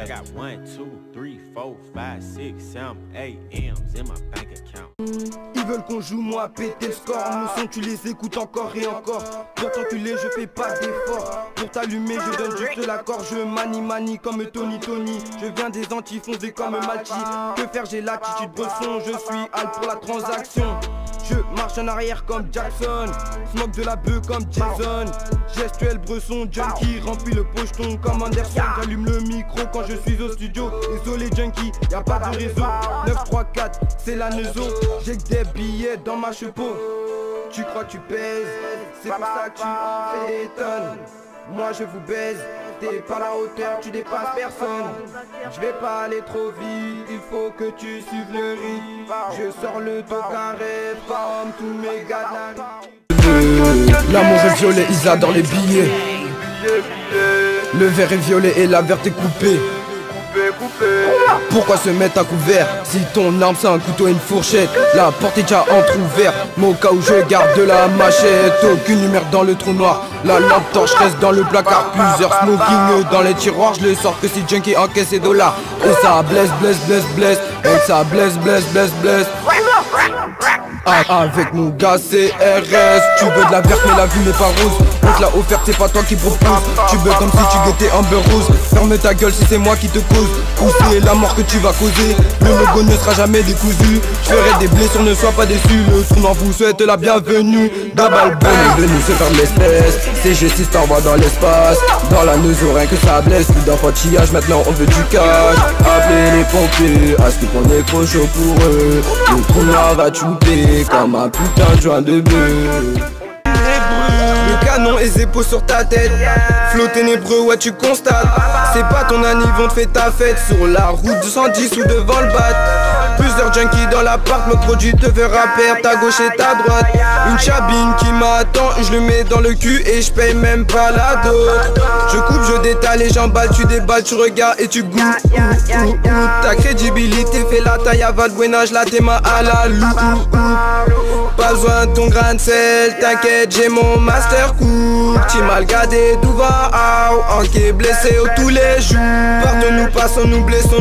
I got 1, 2, 3, 4, 5, 6, 7, 8 M's in my bank account. Ils veulent qu'on joue, moi péter le score. Mon son tu les écoutes encore et encore. Pour t'enculer je fais pas d'effort. Pour t'allumer je donne juste l'accord. Je manie comme Tony. Je viens des Antilles foncés comme Malchi. Que faire, j'ai l'attitude bresson. Je suis hal pour la transaction. Je marche en arrière comme Jackson. Smoke de la bœuf comme Jason. Gestuel bresson, junkie. Remplis le pocheton comme Anderson. J'allume le micro quand je suis au studio. Désolé junkie, y'a pas de réseau. 934, c'est la neuzo. J'ai que des billets dans ma chepeau. Tu crois que tu pèses, c'est pour ça que tu fais des tonnes. Moi je vous baise, t'es pas à la hauteur, tu dépasses personne. Je vais pas aller trop vite, il faut que tu suives le rythme. Je sors le dos carré, forme tous mes gars de l'amour est violet, ils adorent les billets. Le vert est violet et la verte est coupée. Pourquoi se mettre à couvert si ton arme c'est un couteau et une fourchette? La porte est déjà entrouverte, mais au cas où je garde de la machette. Aucune lumière dans le trou noir, la lampe torche reste dans le placard. Plusieurs smoking dans les tiroirs, je le sors que si junkie encaisse ses dollars. Et ça blesse, et ça blesse. Avec mon gars CRS, tu veux de la verte mais la vie n'est pas rose. On te l'a offerte, c'est pas toi qui propose. Tu veux comme si tu guettais Amber Rose. Ferme ta gueule si c'est moi qui te cause. Pousser la mort que tu vas causer. Le logo ne sera jamais décousu. Je ferai des blessures, ne sois pas déçu. Le tournant vous souhaite la bienvenue. Dabal bon est venu se faire de l'espèce. CG6 t'envoie dans l'espace. Dans la neuzo rien que ça blesse. Plus d'enfantillage, maintenant on veut du cash. Appelez les pompiers, à ce qu'on est trop chaud pour eux. Le tournant va tuer comme un putain de joint de bœuf. Le canon et épaules sur ta tête. Flot ténébreux, ouais tu constates. C'est pas ton anniversaire, te fait ta fête. Sur la route 210 ou devant le bat. Plusieurs junkies dans l'appart, me produit te verra perdre ta gauche et ta droite. Une chabine qui m'attend, je le mets dans le cul et je paye même pas la dot. Je coupe, je détale et j'emballe, tu déballes, tu regardes et tu goûtes. Ta crédibilité fait la taille à Valbuena, je la téma à la loup. Pas besoin de ton grain de sel, t'inquiète, j'ai mon master cook. T'es mal gardé, d'où va Anké blessé tous les jours. Partout nous passons, nous blessons.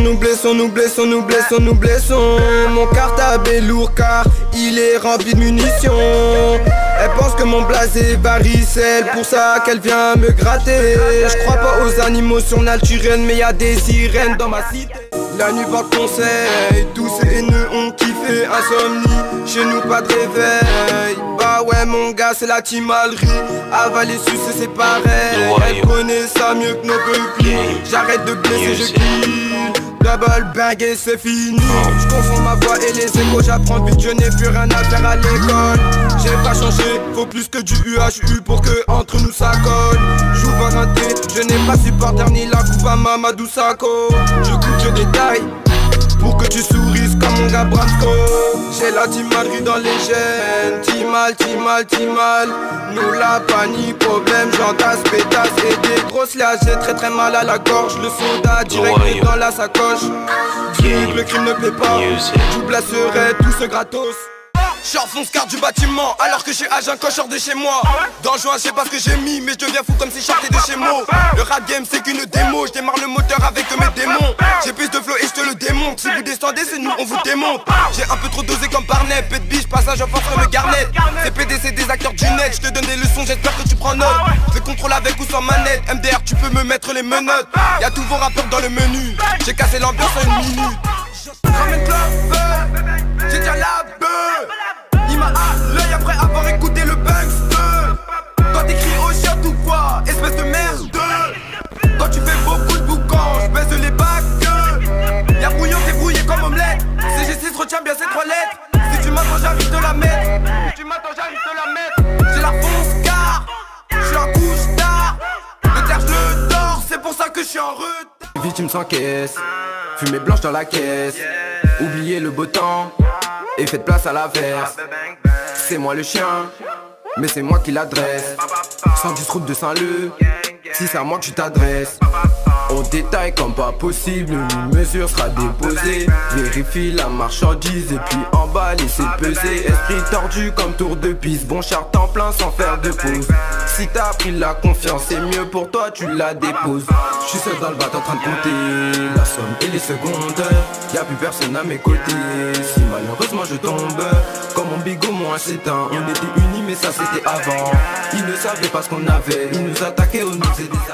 Mon cartable est lourd car il est rempli de munitions. Elle pense que mon blaze est varicelle, pour ça qu'elle vient me gratter. Je crois pas aux animaux surnaturels, mais y'a des sirènes dans ma cité. La nuit porte conseil, tous ces haineux ont kiffé insomnie. Chez nous pas de réveil. Bah ouais mon gars c'est la timalerie. Avaler sucer c'est pareil. Elle connaît ça mieux que nos peuples. J'arrête de blesser, je kill. Double bang et c'est fini. Je confonds ma voix et les échos. J'apprends vite, je n'ai plus rien à faire à l'école. J'ai pas changé, faut plus que du UHU pour que entre nous ça colle. Joue pas raté, je n'ai pas supporter ni la coupe à Mamadou Sakho. Je coupe, je détaille pour que tu sourisses comme mon gars Brasco. J'ai la timalerie dans les gènes. Timal. Nous la panique, problème, j'entasse, pétasse et des grosses liages. J'ai très mal à la gorge, le soda direct dans la sacoche. Le crime ne paie pas, tout placerait tout ce gratos. J'suis en fonce carte du bâtiment alors que je suis agent quand je sors de chez moi. Dans juin je sais pas ce que j'ai mis mais je deviens fou comme si je sortais de chez moi. Le rap game c'est qu'une démo, je démarre le moteur avec mes démons. J'ai plus de flow et je te le démonte. Si vous descendez c'est nous on vous démonte. J'ai un peu trop dosé comme Barnet, peu de biche, passage en force comme le Garnet. C'est PD c'est des acteurs du net, je te donne des leçons j'espère que tu prends note. Je contrôle avec ou sans manette, MDR tu peux me mettre les menottes. Y'a tous vos rappeurs dans le menu, j'ai cassé l'ambiance en 1 minute. Ramène le feu, j'ai déjà la beuh. Il m'a à l'œil après avoir écouté le bangster. Toi t'écris au chien ou quoi, espèce de merde. Toi tu fais beaucoup de boucans, j'baise les bacs. Y'a brouillon, t'es brouillé comme omelette. CG6 retient bien ces 3 lettres. Si tu m'attends j'arrive de la mettre. J'ai la fonce car j'suis en couche tard. Le terre j'le dors, c'est pour ça que j'suis en retard. Victime sans caisse, fumée blanche dans la caisse. Oubliez le beau temps et faites place à la verse. C'est moi le chien, mais c'est moi qui l'adresse. 110 route de Saint-Leu, si c'est à moi que tu t'adresses. Au détail comme pas possible, une mesure sera déposée. Vérifie la marchandise et puis emballe et c'est pesé. Esprit tordu comme tour de piste, bon char temps plein sans faire de pause. Si t'as pris la confiance, c'est mieux pour toi, tu la déposes. Je suis seul dans le bateau en train de compter la somme et les secondes. Y'a plus personne à mes côtés, si malheureusement je tombe. Comme mon bigot moins s'éteint, on était unis mais ça c'était avant. Ils ne savaient pas ce qu'on avait, ils nous attaquaient au nous et des